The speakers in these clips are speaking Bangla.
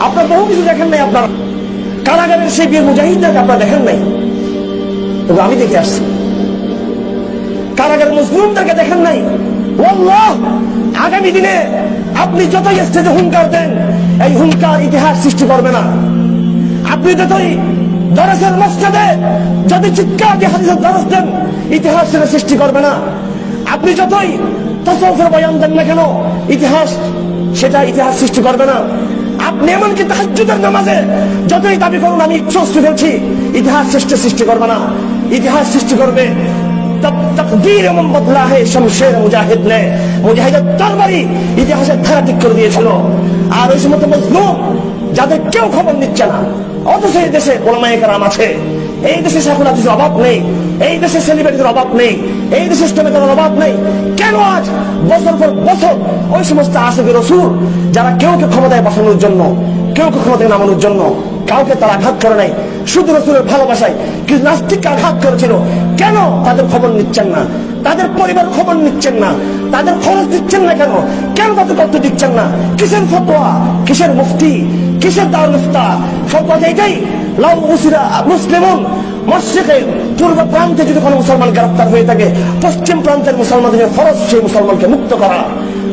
আপনার বহু কিছু দেখেন নাই, আপনার কারাগারের সেই বীর মুজাহিদদেরকে আপনারা দেখেন নাই, তবে আমি দেখে আসছি। কারাগারের মুসলিমদেরকে দেখেন নাই। আল্লাহ, আগামী দিনে আপনি যতই স্টেজে হুঙ্কার দেন, এই হুঙ্কার ইতিহাস সৃষ্টি করবে না। আপনি যতই দরসের মসজিদে যদি চিৎকার দিয়ে হাদিসের দরস দেন, ইতিহাস সেটা সৃষ্টি করবে না। আপনি যতই তাসাউফের বয়ান দেন না কেন, ইতিহাস সেটা ইতিহাস সৃষ্টি করবে না। আপনি এমনকি তাহাজ্জুদের নামাজে যতই দাবি করুন আমি স্বস্তি ফেলছি, ইতিহাস সৃষ্টি করবে না। ইতিহাস সৃষ্টি করবে তকদীর এমন বদলা হে শমশের মুজাহিদ নে, মুজাহিদের তরবারি ইতিহাসের ধারা ঠিক করে দিয়েছিল। আর ওই সমস্ত মজলুম যাদের কেউ খবর নিচ্ছে না, অথচ এই দেশে ওলামায়ে কেরাম আছে, এই দেশে শাইখুল হাদিসের অভাব নেই, এই দেশে সেলিব্রিটির অভাব নেই, এই দেশে ইসলামের অভাব নেই। কেন আজ বছর পর বছর ওই সমস্ত আশিকে রাসূল যারা কেউকে ক্ষমতায় বসানোর জন্য, কেউকে ক্ষমতায় নামানোর জন্য কাউকে তারা আঘাত করে নাই, শুধু রাসূলের ভালোবাসায় কিছু নাস্তিককে আঘাত করেছিল, কেন তাদের খবর নিচ্ছেন না? তাদের পরিবার খবর নিচ্ছেন না, তাদের খরচ দিচ্ছেন না কেন? কেন তাদের কর্তব্য দিচ্ছেন না? কিসের ফতোয়া, কিসের মুফতি, কিসের দারুল ইফতা? ফতোয়া এটাই, লাউ উসিরা মুসলিমুন মশরিকের পূর্ব প্রান্তে যদি কোনো মুসলমান গ্রেফতার হয়ে থাকে, পশ্চিম প্রান্তের মুসলমানদের ফরজ সেই মুসলমানকে মুক্ত করা।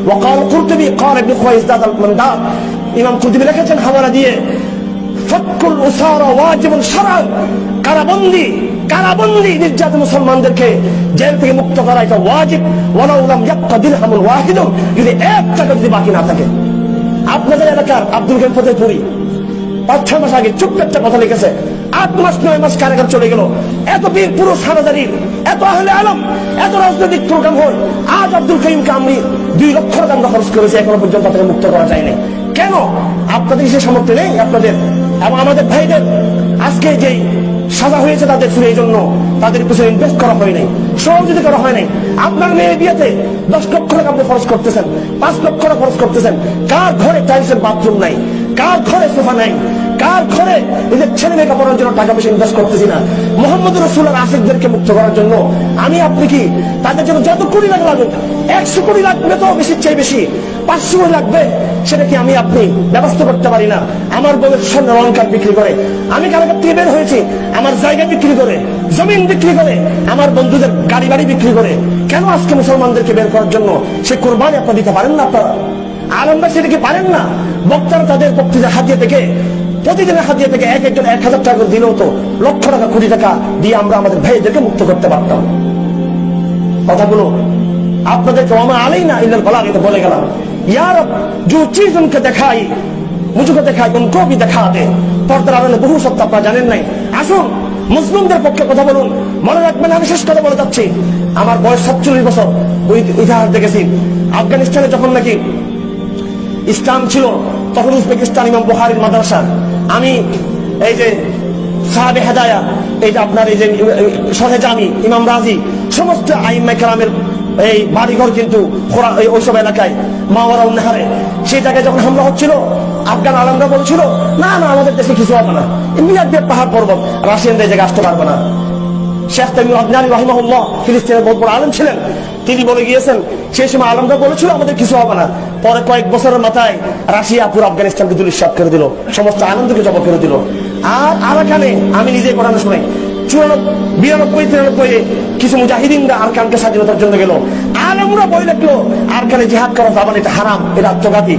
ওয়াকাল কুরতুবী ক্বাল ইবনে খুয়াইজদাদ আল-মান্দার, ইমাম কুরতুবী লিখেছেন হাওয়ালা দিয়ে, ফাকুল উসারা ওয়াজিবুন শারআন, কারাবন্দী নির্যাতিত মুসলমানদেরকে জেল থেকে মুক্ত করা এটা ওয়াজিব। ওয়ালাউ লাম ইয়াবকা দিরহামুন ওয়াহিদুন, যদি এক টাকা যদি বাকি না থাকে। আপনাদের এলাকার আব্দুল গনি ফতেহপুরি 5-6 মাস আগে ছোট্ট একটা কথা লিখেছে, 8 মাস 9 মাস কারাগার চলে গেল। এত বীর পুরুষ হানাদারির, এত আহলে আলম, এত রাজনৈতিক প্রোগ্রাম হল, আজ আব্দুল কাইয়ুমকে আমি 2 লক্ষ টাকা আমরা খরচ করেছি, এখনো পর্যন্ত তাকে মুক্ত করা যায়নি। কেন? আপনাদের সে সামর্থ্য নেই আপনাদের এবং আমাদের ভাইদের আজকে যেই সাজা হয়েছে তাদের শুনে, এই জন্য তাদের পিছনে ইনভেস্ট করা হয় নাই, সহযোগিতা করা হয় নাই। আপনার মেয়ের বিয়েতে 10 লক্ষ টাকা আপনি খরচ করতেছেন, 5 লক্ষ টাকা খরচ করতেছেন। কার ঘরে টাইলসের বাথরুম নাই? কার ঘরে সোফা নাই? কার ঘরে নিজের ছেলে মেয়েকে পড়ানোর জন্য টাকা পয়সা ইনভেস্ট করতেছি না? মোহাম্মদ রাসূলের আশিকদেরকে মুক্ত করার জন্য আমি আপনি কি তাদের জন্য যত কোটি টাকা লাগুক, 100 কোটি লাগবে তো বেশির চেয়ে বেশি, 500 কোটি লাগবে, সেটা কি আমি আপনি ব্যবস্থা করতে পারি না? আমার বউয়ের স্বর্ণ অলংকার বিক্রি করে, আমি কারাগার থেকে বের হয়েছি, আমার জায়গা বিক্রি করে, জমিন বিক্রি করে, আমার বন্ধুদের গাড়ি বাড়ি বিক্রি করে, কেন আজকে মুসলমানদেরকে বের করার জন্য সে কোরবানি আপনারা দিতে পারেন না? আপনারা আলমরা সেটা কি পারেন না? বক্তারা তাদের বক্তৃতার হাতিয়ে থেকে, প্রতিদিনের হাতিয়ে থেকে একজন 1000 টাকা করে দিলেও তো লক্ষ টাকা কোটি টাকা দিয়ে আমরা আমাদের ভাইদেরকে মুক্ত করতে পারতাম। কথাগুলো আপনাদেরকে ওমা আলাইনা ইল্লাল বালাগ এটা বলে গেলাম। ইয়া রব, जो चीज उनके दिखाई मुझको दिखाई उनको भी दिखा दे। পর্দার আড়ালে বহু সত্য আপনারা জানেন নাই। আসুন মুসলিমদের পক্ষে কথা বলুন। মনে রাখবেন, আমি শেষ কথা বলে যাচ্ছি, আমার বয়স 47 বছর। ওই ইতিহাস দেখেছি, আফগানিস্তানে যখন নাকি ইসলাম ছিল, তখন উজবেকিস্তান ইমাম বুখারীর মাদ্রাসা, আমি এই যে সাহাবে হেদায়া, এই যে আপনার এই যে শরহে জামি, ইমাম রাজি, সমস্ত আইম্মায়ে কেরামের এই বাড়িঘর কিন্তু ওইসব এলাকায় মাওয়ারা উন্নাহারে, সেই জায়গায় যখন হামলা হচ্ছিল, আফগান আলমরা বলছিল না না আমাদের দেশে কিছু হবে না, মিয়াদ পাহাড় পর্বত, রাশিয়ানরা এই জায়গায় আসতে পারবে না। শেখ তামিম আদনানী রাহিমাহুল্লাহ ফিলিস্তিনের বহুত বড় আলেম ছিলেন, তিনি বলে গিয়েছেন সেই সময় আলমরা বলেছিল আমাদের কিছু হবে না। পরে কয়েক বছরের মাথায় রাশিয়া পুরো আফগানিস্তানকে দুলিশাত করে দিল, সমস্ত আনন্দকে জব্দ করে দিল। আর আরাকানে আমি নিজে ঘটনা শুনাই, 92-93 কিছু মুজাহিদিনরা আরকানকে স্বাধীনতার জন্য গেল, আলেমরা বই লিখলো আরকানে জিহাদ করা যাবে না, এটা হারাম, এটা আত্মঘাতী।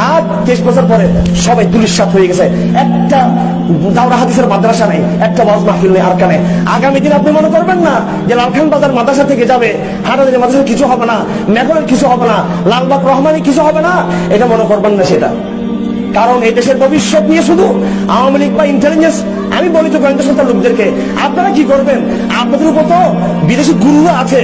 আর 23 বছর পরে সবাই দুলিশাত হয়ে গেছে, একটা দাওরা হাদিসের মাদ্রাসা নেই, একটা ওয়াজ মাহফিল নেই আরকানে। আগামী দিন আপনি মনে করবেন না যে লালখান বাজার মাদ্রাসা থেকে যাবে, হাটাদের মাদ্রাসা কিছু হবে না, মেঘলের কিছু হবে না, লালবাগ রহমানি কিছু হবে না, এটা মনে করবেন না সেটা। কারণ এই দেশের ভবিষ্যৎ নিয়ে শুধু আওয়ামী লীগ বা ইন্টেলিজেন্স, আমি বলি তো গোয়েন্দা সংস্থার লোকদেরকে, আপনারা কি করবেন? আপনাদের উপর তো বিদেশি গুরুরা আছে,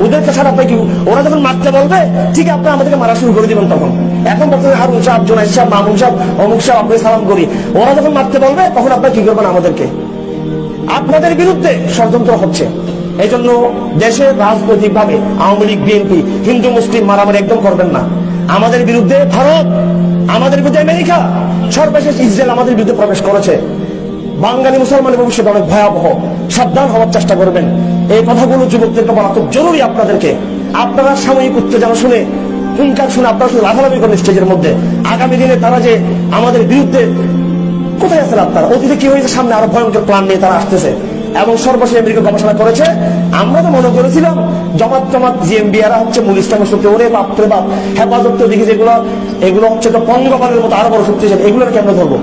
ওদেরকে ছাড়া আপনার কি, ওরা যখন মারতে বলবে ঠিক আপনারা আমাদেরকে মারা শুরু করে দিবেন তখন। এখন বর্তমানে হারুন সাহেব, জোনাইদ সাহেব, মামুন সাহেব, অমুক সাহেব আপনি সালাম করি, ওরা যখন মারতে বলবে তখন আপনারা কি করবেন? আমাদেরকে, আপনাদের বিরুদ্ধে ষড়যন্ত্র হচ্ছে। এই জন্য দেশে রাজনৈতিক ভাবে আওয়ামী লীগ, বিএনপি, হিন্দু মুসলিম মারামারি একদম করবেন না। আমাদের বিরুদ্ধে ভারত, আমাদের বিরুদ্ধে আমেরিকা, সর্বশেষ ইসরায়েল আমাদের বিরুদ্ধে প্রবেশ করেছে। বাঙালি মুসলমানের ভবিষ্যৎ অনেক ভয়াবহ, সাবধান হওয়ার চেষ্টা করবেন। এই কথাগুলো যুবকদেরকে বলা খুব জরুরি আপনাদেরকে। আপনারা সাময়িক উত্তেজনা শুনে হুঙ্কার শুনে আপনারা শুধু লাফালাফি করেন স্টেজের মধ্যে। আগামী দিনে তারা যে আমাদের বিরুদ্ধে কোথায় আছেন আপনারা? অতীতে কি হয়েছে, সামনে আরো ভয়ঙ্কর প্ল্যান নিয়ে তারা আসতেছে। এবং সর্বশেষ আমেরিকা গবেষণা করেছে, আমরা তো মনে করেছিলাম জমাত জিএমবি এরা হচ্ছে মূল ইসলামের শক্তি, ওরে বাপ রে বাপ, হেফাজত দেখি যেগুলো এগুলো হচ্ছে তো পঙ্গপালের মতো আরো বড় শক্তি, এগুলোর কেমন ধরবো?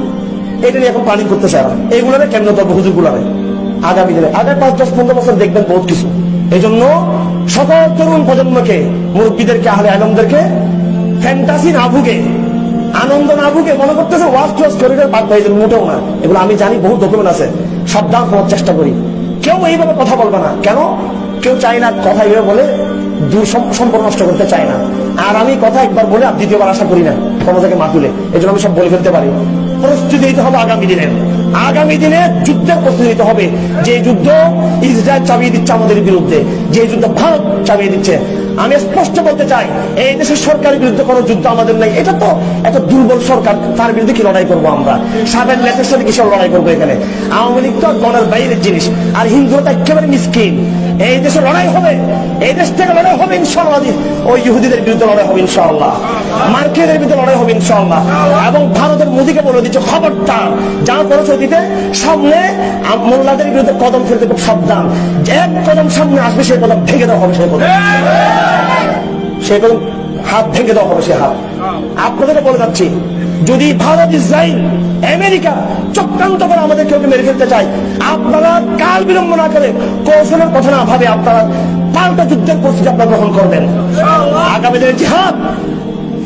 এটা নিয়ে এখন প্ল্যানিং করতেছে এরা, এগুলোরে কেমন ধরবো হুজুর গুলারে? আগামী দিনে আগামী 5-10-15 বছর দেখবেন বহুত কিছু। এই জন্য সকল তরুণ প্রজন্মকে, মুরব্বীদেরকে, আহলে আলমদেরকে ফ্যান্টাসি না ভুগে, আনন্দ না ভুগে মনে করতেছে ওয়াজ টোয়াজ করে বাদ হয়ে যাবে, মোটেও না। এগুলো আমি জানি, বহু ডকুমেন্ট আছে, সাবধান হওয়ার চেষ্টা করি। কেউ এইভাবে কথা বলবে না, কেন? কেউ চায় না কথা এইভাবে বলে দূর সম্পর্ক নষ্ট করতে চায় না। আর আমি কথা একবার বলে আর দ্বিতীয়বার আশা করি না কোনো থেকে মাতুলে, এই জন্য আমি সব বলে ফেলতে পারি। প্রস্তুতি নিতে হবে আগামী দিনের, আগামী দিনে যুদ্ধের প্রস্তুতি নিতে হবে। যে যুদ্ধ ইসরায়েল চাপিয়ে দিচ্ছে আমাদের বিরুদ্ধে, যে যুদ্ধ ভারত চাপিয়ে দিচ্ছে, আমি স্পষ্ট বলতে চাই, এই দেশের সরকারের বিরুদ্ধে কোনো যুদ্ধ আমাদের নাই। এটা তো একটা দুর্বল সরকার, তার বিরুদ্ধে কি লড়াই করবো আমরা? সাবেক নেতার সাথে কিসের লড়াই করবো এখানে? আওয়ামী লীগ তো গণের বাইরের জিনিস, আর হিন্দুরা তো একেবারে মিসকিন। এই দেশে লড়াই হবে, এই দেশ থেকে লড়াই হবে ইনশাআল্লাহ। ওই ইহুদিদের বিরুদ্ধে লড়াই হবে ইনশাআল্লাহ, মার্কিনের বিরুদ্ধে লড়াই হবে ইনশাআল্লাহ। এবং ভারতের মোদীকে বলে দিচ্ছে খবরদার, যা করেছে দিতে সামনে মোল্লাদের বিরুদ্ধে কদম ফেলতে খুব সাবধান। এক কদম সামনে আসবে, সেই কদম ভেঙে দেওয়া হবে, সেই কদম হাত ভেঙে দেওয়া হবে, সে হাত। আপনাদেরকে বলে যাচ্ছি, যদি ভারত, ইসরায়েল, আমেরিকা চক্রান্ত করে আমাদের কেউ মেরে ফেলতে চায়, আপনারা কাল বিলম্ব না করে, কৌশলের কথা না ভাবে আপনারা পাল্টা যুদ্ধের প্রস্তুতি আপনারা গ্রহণ করবেন। আগামী দিনের জিহাদ,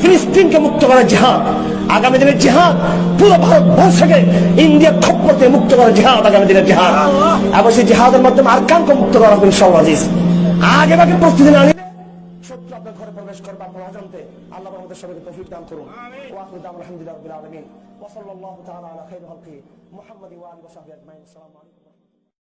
ফিলিস্তিনকে মুক্ত করার জিহাদ, আগামী দিনের জিহাদ পুরো ভারতবর্ষকে ইন্ডিয়ার খপ্পরকে মুক্ত করার জিহাদ, আগামী দিনের জিহাদ। এবং সেই জিহাদের মাধ্যমে আরকানকে মুক্ত করা হবে ইনশাআল্লাহ। আগে ভাগে প্রস্তুতি না নিলে শত্রু আপনার ঘরে প্রবেশ করবে আপনার অজান্তে। আল্লাহ আমাদের সবাইকে তৌফিক দান করুন। ওয়া আখিরু দাওয়ানা আলহামদুলিল্লাহি রাব্বিল আলামিন ওয়া সাল্লাল্লাহু তাআলা আলা খায়রি খালকিহি মুহাম্মাদিন ওয়া আলিহি ওয়া সাহবিহি আজমাইন। আসসালামু আলাইকুম।